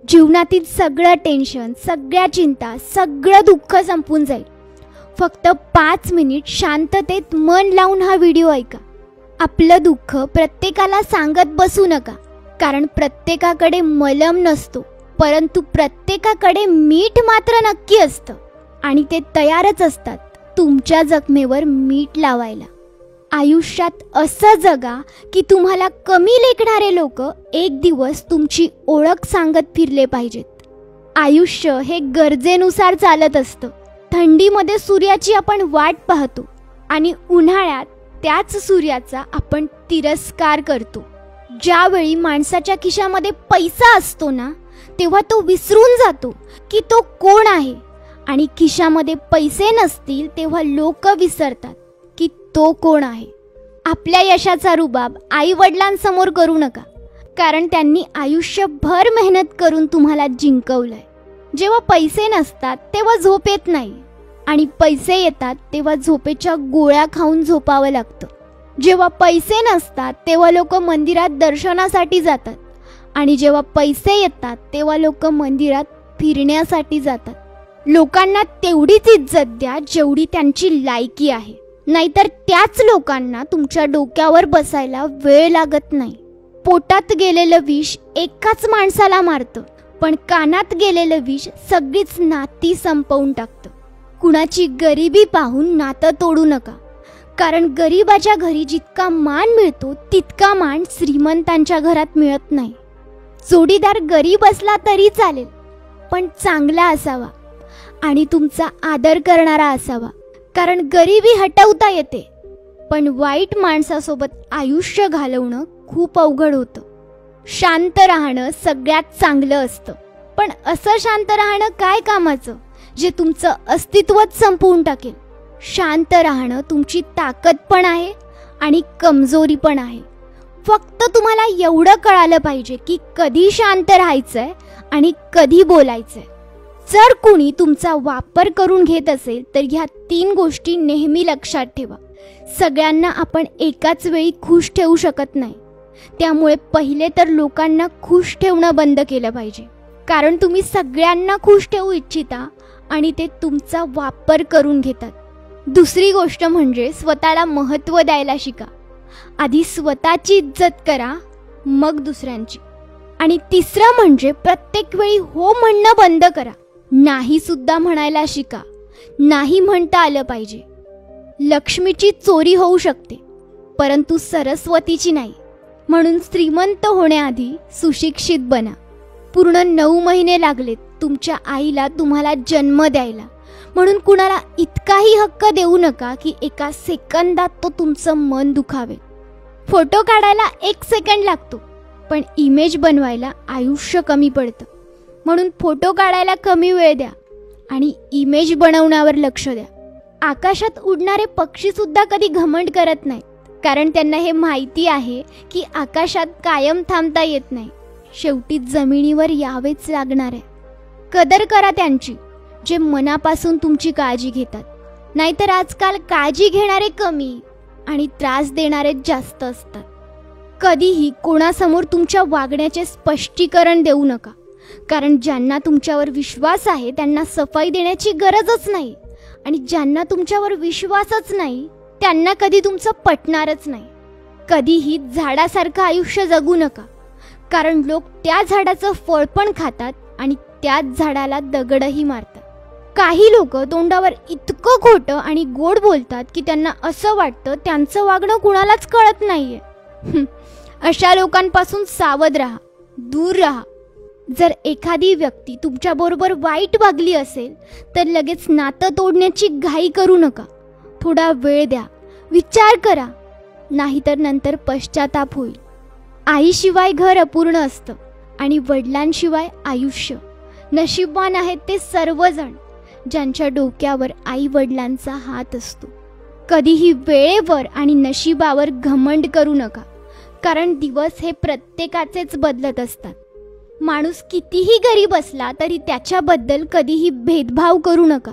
जीवनातील सगळं टेन्शन, सगळ्या चिंता, सगळं दुःख संपून जाईल. फक्त 5 मिनिट शांततेत मन लावून हा व्हिडिओ ऐका. आपलं दुःख प्रत्येकाला सांगत बसू नका, कारण प्रत्येकाकडे मलम नसतो, परंतु प्रत्येकाकडे मीठ मात्र नक्की असतं आणि ते तयारच असतात तुमच्या जखमेवर मीठ लावायला. आयुष्यात असं जगा की तुम्हाला कमी लेखणारे लोक एक दिवस तुमची ओळख सांगत फिरले पाहिजेत. आयुष्य हे गरजेनुसार चालत असतं. थंडीमध्ये सूर्याची आपण वाट पाहतो आणि उन्हाळ्यात त्याच सूर्याचा आपण तिरस्कार करतो. ज्यावेळी माणसाच्या खिशामध्ये पैसा असतो ना, तेव्हा तो विसरून जातो की तो कोण आहे, आणि खिशामध्ये पैसे नसतील तेव्हा लोक विसरतात की तो कोण आहे. आपल्या यशाचा रुबाब आई वडिलांसमोर करू नका, कारण त्यांनी आयुष्यभर मेहनत करून तुम्हाला जिंकवलंय. जेव्हा पैसे नसतात तेव्हा झोप येत नाही, आणि पैसे येतात तेव्हा झोपेच्या गोळ्या खाऊन झोपावं लागतं. जेव्हा पैसे नसतात तेव्हा लोक मंदिरात दर्शनासाठी जातात, आणि जेव्हा पैसे येतात तेव्हा लोक मंदिरात फिरण्यासाठी जातात. लोकांना तेवढीच इज्जत द्या जेवढी त्यांची लायकी आहे, नाहीतर त्याच लोकांना तुमच्या डोक्यावर बसायला वेळ लागत नाही. पोटात गेलेलं विष एकाच माणसाला मारतं, पण कानात गेलेलं विष सगळीच नाती संपवून टाकतं. कुणाची गरिबी पाहून नातं तोडू नका, कारण गरिबाच्या घरी जितका मान मिळतो तितका मान श्रीमंतांच्या घरात मिळत नाही. जोडीदार गरीब असला तरी चालेल, पण चांगला असावा आणि तुमचा आदर करणारा असावा, कारण गरिबी हटवता येते, पण वाईट माणसासोबत आयुष्य घालवणं खूप अवघड होतं. शांत राहणं सगळ्यात चांगलं असतं, पण असं शांत राहणं काय कामाचं जे तुमचं अस्तित्वच संपवून टाकेल. शांत राहणं तुमची ताकद पण आहे आणि कमजोरी पण आहे. फक्त तुम्हाला एवढं कळालं पाहिजे की कधी शांत राहायचंय आणि कधी बोलायचंय. जर कुणी तुमचा वापर करून घेत असेल तर ह्या 3 गोष्टी नेहमी लक्षात ठेवा. सगळ्यांना आपण एकाच वेळी खुश ठेवू शकत नाही, त्यामुळे पहिले तर लोकांना खुश ठेवणं बंद केलं पाहिजे, कारण तुम्ही सगळ्यांना खुश ठेवू इच्छिता आणि ते तुमचा वापर करून घेतात. दुसरी गोष्ट म्हणजे स्वतःला महत्त्व द्यायला शिका. आधी स्वतःची इज्जत करा, मग दुसऱ्यांची. आणि तिसरं म्हणजे प्रत्येक वेळी हो म्हणणं बंद करा. नाही सुद्धा म्हणायला शिका. नाही म्हणता आलं पाहिजे. लक्ष्मीची चोरी होऊ शकते, परंतु सरस्वतीची नाही. म्हणून श्रीमंत होण्याआधी सुशिक्षित बना. पूर्ण 9 महिने लागलेत तुमच्या आईला तुम्हाला जन्म द्यायला, म्हणून कुणाला इतकाही हक्क देऊ नका की एका सेकंदात तो तुमचं मन दुखावेल. फोटो काढायला 1 सेकंड लागतो, पण इमेज बनवायला आयुष्य कमी पडतं. म्हणून फोटो काढायला कमी वेळ द्या आणि इमेज बनवण्यावर लक्ष द्या. आकाशात उडणारे पक्षी सुद्धा कधी घमंड करत नाहीत, कारण त्यांना हे माहिती आहे की आकाशात कायम थांबता येत नाही. शेवटी जमिनीवर यावेच लागणार आहे. कदर करा त्यांची जे मनापासून तुमची काळजी घेतात, नाहीतर आजकाल काळजी घेणारे कमी आणि त्रास देणारे जास्त असतात. कधीही कोणासमोर तुमच्या वागण्याचे स्पष्टीकरण देऊ नका, कारण ज्यांना तुमच्यावर विश्वास आहे त्यांना सफाई देण्याची गरजच नाही, आणि ज्यांना तुमच्यावर विश्वासच नाही त्यांना कधी तुमचं पटणारच नाही. कधीही झाडासारखं आयुष्य जगू नका, कारण लोक त्या झाडाचं फळ पण खातात आणि त्याच झाडाला दगडही मारतात. काही लोक तोंडावर इतकं खोटं आणि गोड बोलतात की त्यांना असं वाटतं त्यांचं वागणं कुणालाच कळत नाहीये. अशा लोकांपासून सावध राहा, दूर राहा. जर एखादी व्यक्ती तुमच्याबरोबर वाईट वागली असेल तर लगेच नातं तोडण्याची घाई करू नका. थोडा वेळ द्या, विचार करा, नाहीतर नंतर पश्चाताप होईल. आईशिवाय घर अपूर्ण असतं आणि वडिलांशिवाय आयुष्य. नशीबवान आहेत ते सर्वजण ज्यांच्या डोक्यावर आई वडिलांचा हात असतो. कधीही वेळेवर आणि नशिबावर घमंड करू नका, कारण दिवस हे प्रत्येकाचेच बदलत असतात. माणूस कितीही गरीब असला तरी त्याच्याबद्दल कधीही भेदभाव करू नका,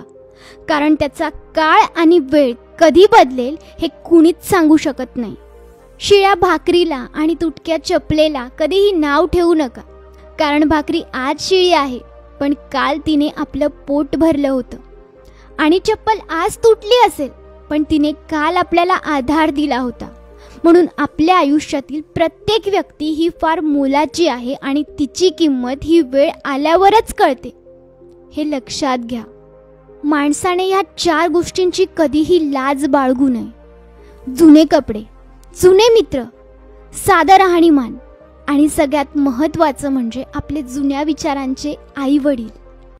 कारण त्याचा काळ आणि वेळ कधी बदलेल हे कुणीच सांगू शकत नाही. शिळ्या भाकरीला आणि तुटक्या चपलेला कधीही नाव ठेवू नका, कारण भाकरी आज शिळी आहे, पण काल तिने आपलं पोट भरलं होतं. आणि चप्पल आज तुटली असेल, पण तिने काल आपल्याला आधार दिला होता. म्हणून आपल्या आयुष्यातील प्रत्येक व्यक्ती ही फार मोलाची आहे आणि तिची किंमत ही वेळ आल्यावरच कळते, हे लक्षात घ्या. माणसाने ह्या 4 गोष्टींची कधीही लाज बाळगू नये. जुने कपडे, जुने मित्र, साधं राहणीमान आणि सगळ्यात महत्त्वाचं म्हणजे आपले जुन्या विचारांचे आई वडील.